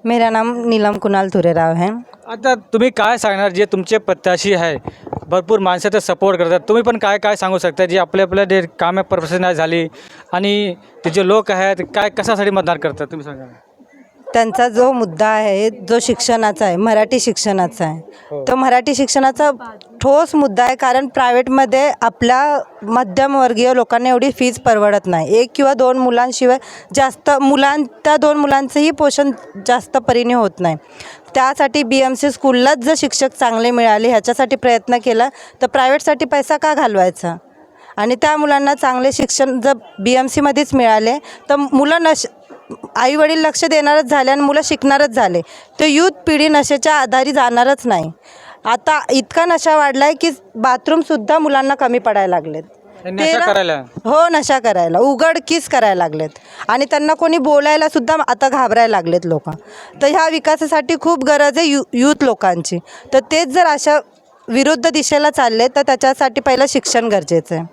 मेरा नाम नीलम कुणाल तुरेराव है। आता तुम्ही काय सांगणार जे तुमचे प्रत्याशी आहे, भरपूर माणसं तर सपोर्ट करतात, तुम्ही पण काय काय सांगू शकता जे आपल्या जे कामे प्रोफेशनल झाली आणि ते जे लोक आहेत काय कशासाठी मतदान करतात तुम्ही सांगा. त्यांचा जो मुद्दा आहे जो शिक्षणाचा आहे, मराठी शिक्षणाचा आहे, तो मराठी शिक्षणाचा ठोस मुद्दा आहे. कारण प्रायव्हेटमध्ये आपल्या मध्यमवर्गीय लोकांना एवढी फीज परवडत नाही. 1 किंवा 2 मुलांशिवाय जास्त त्या 2 मुलांचंही पोषण जास्त परीने होत नाही. त्यासाठी BMC स्कूललाच जर शिक्षक चांगले मिळाले ह्याच्यासाठी प्रयत्न केला तर प्रायव्हेटसाठी पैसा का घालवायचा. आणि त्या मुलांना चांगले शिक्षण जर BMCमध्येच मिळाले तर मुलं आईवडील लक्ष देणारच झाले आणि मुलं शिकणारच झाले. तर यूथ पिढी नशेच्या आधारी जाणारच नाही. आता इतका नशा वाढला आहे की बाथरूमसुद्धा मुलांना कमी पडायला लागलेत. नशा करायला हो, नशा करायला उघडकीस करायला लागलेत आणि त्यांना कोणी बोलायला सुद्धा आता घाबरायला लागलेत लोक. तर ह्या विकासासाठी खूप गरज आहे यूथ लोकांची. तर तेच जर अशा विरुद्ध दिशेला चालले तर त्याच्यासाठी पहिलं शिक्षण गरजेचं आहे.